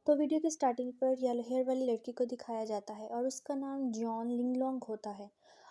तो वीडियो की स्टार्टिंग पर येलो हेयर वाली लड़की को दिखाया जाता है और उसका नाम जॉन लिंगलोंग होता है।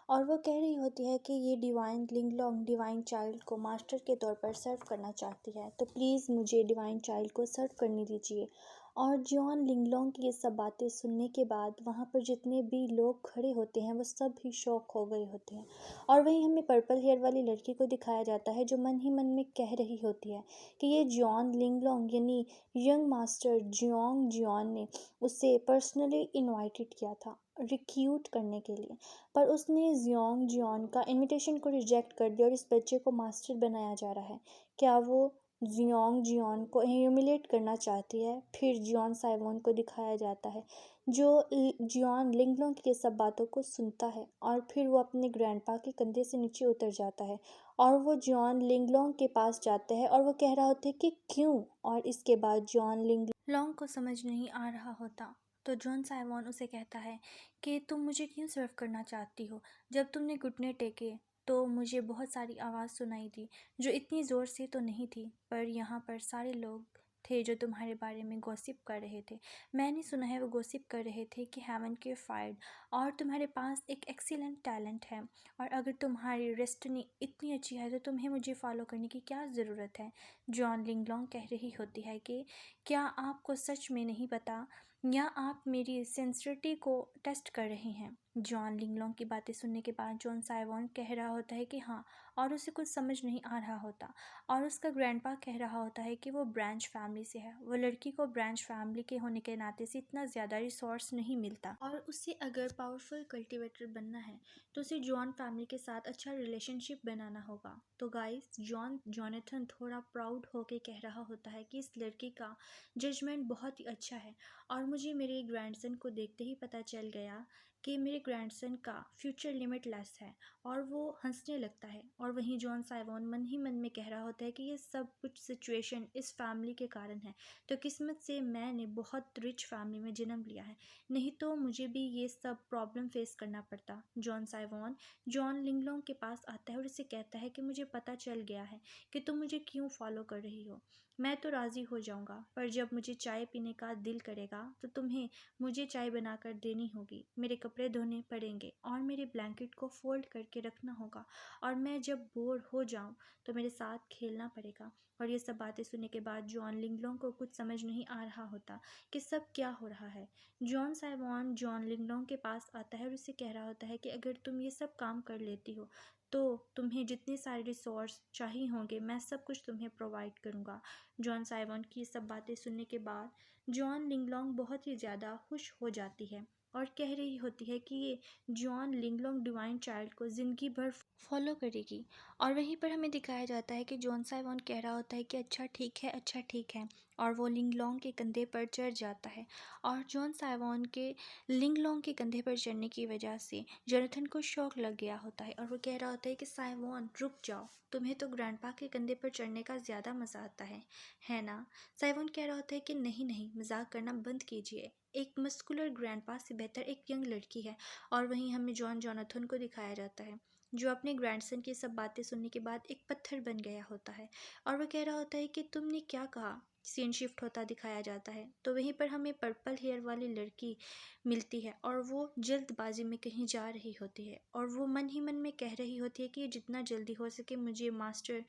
और वो कह रही होती है कि ये डिवाइन लिंगलोंग डिवाइन चाइल्ड को मास्टर के तौर पर सर्व करना चाहती है, तो प्लीज़ मुझे डिवाइन चाइल्ड को सर्व करने दीजिए। और जॉन लिंगलोंग की ये सब बातें सुनने के बाद वहाँ पर जितने भी लोग खड़े होते हैं वो सब भी शॉक हो गए होते हैं। और वहीं हमें पर्पल हेयर वाली लड़की को दिखाया जाता है जो मन ही मन में कह रही होती है कि ये जॉन लिंगलोंग यानी यंग मास्टर जियोंग जियोन ने उसे पर्सनली इनवाइटेड किया था रिक्रूट करने के लिए, पर उसने जियोंग जियोन का इनविटेशन को रिजेक्ट कर दिया और इस बच्चे को मास्टर बनाया जा रहा है। क्या वो जियोंग जियोन को ह्यूमिलेट करना चाहती है? फिर जियोन साइवोन को दिखाया जाता है जो जियोन लिंगलोंग की सब बातों को सुनता है और फिर वो अपने ग्रैंडपा के कंधे से नीचे उतर जाता है और वो जॉन लिंगलोंग के पास जाते हैं और वो कह रहा होता है कि क्यों। और इसके बाद जॉन लिंगलोंग को समझ नहीं आ रहा होता, तो जॉन साइमन उसे कहता है कि तुम मुझे क्यों सर्व करना चाहती हो। जब तुमने घुटने टेके तो मुझे बहुत सारी आवाज़ सुनाई दी, जो इतनी ज़ोर से तो नहीं थी, पर यहाँ पर सारे लोग थे जो तुम्हारे बारे में गॉसिप कर रहे थे। मैंने सुना है वो गॉसिप कर रहे थे कि हेवन के फाइड और तुम्हारे पास एक एक्सीलेंट टैलेंट है, और अगर तुम्हारी डेस्टिनी इतनी अच्छी है तो तुम्हें मुझे फॉलो करने की क्या ज़रूरत है। जॉन लिंगलोंग कह रही होती है कि क्या आपको सच में नहीं पता, या आप मेरी सिंसियरिटी को टेस्ट कर रहे हैं। जॉन लिंगलोंग की बातें सुनने के बाद जॉन साइवॉन कह रहा होता है कि हाँ, और उसे कुछ समझ नहीं आ रहा होता। और उसका ग्रैंडपा कह रहा होता है कि वो ब्रांच फैमिली से है, वो लड़की को ब्रांच फैमिली के होने के नाते से इतना ज़्यादा रिसोर्स नहीं मिलता, और उसे अगर पावरफुल कल्टिवेटर बनना है तो उसे जॉन फैमिली के साथ अच्छा रिलेशनशिप बनाना होगा। तो गाइस, जॉनथन थोड़ा प्राउड होके कह रहा होता है कि इस लड़की का जजमेंट बहुत ही अच्छा है, और मुझे मेरे ग्रैंडसन को देखते ही पता चल गया कि मेरे ग्रैंडसन का फ्यूचर लिमिटलेस है। और वो हंसने लगता है। और वहीं जॉन साइवॉन मन ही मन में कह रहा होता है कि ये सब कुछ सिचुएशन इस फैमिली के कारण है, तो किस्मत से मैंने बहुत रिच फैमिली में जन्म लिया है, नहीं तो मुझे भी ये सब प्रॉब्लम फेस करना पड़ता। जॉन साइवॉन जॉन लिंगलोंग के पास आता है और उसे कहता है कि मुझे पता चल गया है कि तुम मुझे क्यों फॉलो कर रही हो। मैं तो राज़ी हो जाऊंगा, पर जब मुझे चाय पीने का दिल करेगा तो तुम्हें मुझे चाय बनाकर देनी होगी, मेरे कपड़े धोने पड़ेंगे और मेरे ब्लैंकेट को फोल्ड करके रखना होगा, और मैं जब बोर हो जाऊं तो मेरे साथ खेलना पड़ेगा। और ये सब बातें सुनने के बाद जॉन लिंगलोंग को कुछ समझ नहीं आ रहा होता कि सब क्या हो रहा है। जॉन साइवॉन जॉन लिंगलोंग के पास आता है और उसे कह रहा होता है कि अगर तुम ये सब काम कर लेती हो तो तुम्हें जितने सारे रिसोर्स चाहिए होंगे मैं सब कुछ तुम्हें प्रोवाइड करूँगा। जॉन साइवॉन की ये सब बातें सुनने के बाद जॉन लिंगलोंग बहुत ही ज़्यादा खुश हो जाती है और कह रही होती है कि ये जॉन लिंगलोंग डिवाइन चाइल्ड को ज़िंदगी भर फॉलो करेगी। और वहीं पर हमें दिखाया जाता है कि जॉन साइवॉन कह रहा होता है कि अच्छा ठीक है, अच्छा ठीक है, और वो लिंगलोंग के कंधे पर चढ़ जाता है। और जॉन साइवॉन के लिंगलोंग के कंधे पर चढ़ने की वजह से जोनाथन को शौक लग गया होता है और वो कह रहा होता है कि साइवॉन रुक जाओ, तुम्हें तो ग्रैंडपा के कंधे पर चढ़ने का ज़्यादा मज़ा आता है ना। साइवॉन कह रहा होता है कि नहीं नहीं, मजाक करना बंद कीजिए, एक मस्कुलर ग्रैंडपा से बेहतर एक यंग लड़की है। और वहीं हमें जोनाथन को दिखाया जाता है जो अपने ग्रैंडसन की सब बातें सुनने के बाद एक पत्थर बन गया होता है, और वह कह रहा होता है कि तुमने क्या कहा। सीन शिफ्ट होता दिखाया जाता है, तो वहीं पर हमें पर्पल हेयर वाली लड़की मिलती है और वो जल्दबाजी में कहीं जा रही होती है, और वो मन ही मन में कह रही होती है कि जितना जल्दी हो सके मुझे मास्टर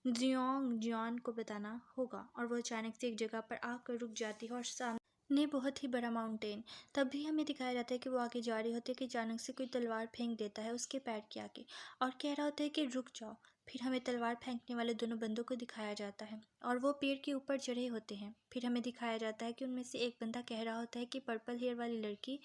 जियोंग जियोन को बताना होगा। और वो अचानक से एक जगह पर आकर रुक जाती है और सामने बहुत ही बड़ा माउंटेन। तभी हमें दिखाया जाता है कि वो आगे जा रही होती है कि अचानक से कोई तलवार फेंक देता है उसके पैर के आगे और कह रहा होता है कि रुक जाओ। फिर हमें तलवार फेंकने वाले दोनों बंदों को दिखाया जाता है और वो पेड़ के ऊपर चढ़े होते हैं। फिर हमें दिखाया जाता है कि उनमें से एक बंदा कह रहा होता है कि पर्पल हेयर वाली लड़की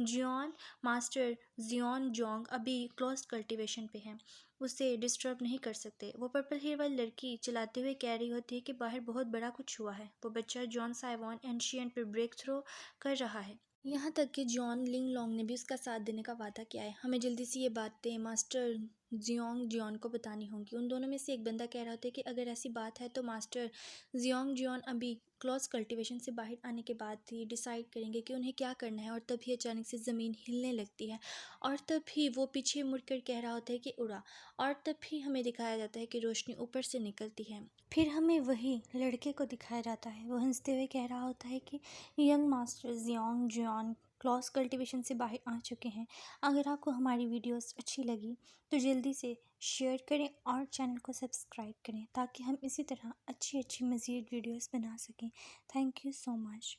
जियोन मास्टर जियोन जोंग अभी क्लोज कल्टीवेशन पे है, उसे डिस्टर्ब नहीं कर सकते। वो पर्पल हेयर वाली लड़की चलाते हुए कह रही होती है कि बाहर बहुत बड़ा कुछ हुआ है, वो बच्चा जॉन साइवॉन एंशियंट पर ब्रेक थ्रो कर रहा है। यहाँ तक कि जॉन लिंगलोंग ने भी उसका साथ देने का वादा किया है। हमें जल्दी से ये बातें मास्टर जियोंग जियोन को बतानी होंगी। उन दोनों में से एक बंदा कह रहा होता है कि अगर ऐसी बात है तो मास्टर जियोंग जियोन अभी क्लॉज कल्टीवेशन से बाहर आने के बाद ही डिसाइड करेंगे कि उन्हें क्या करना है। और तभी अचानक से ज़मीन हिलने लगती है और तभी वो पीछे मुड़कर कह रहा होता है कि उड़ा। और तभी हमें दिखाया जाता है कि रोशनी ऊपर से निकलती है। फिर हमें वही लड़के को दिखाया जाता है, वो हंसते हुए कह रहा होता है कि यंग मास्टर जियोंग जियोन क्लॉज कल्टीवेशन से बाहर आ चुके हैं। अगर आपको हमारी वीडियोस अच्छी लगी तो जल्दी से शेयर करें और चैनल को सब्सक्राइब करें ताकि हम इसी तरह अच्छी अच्छी मज़ीद वीडियोस बना सकें। Thank you so much.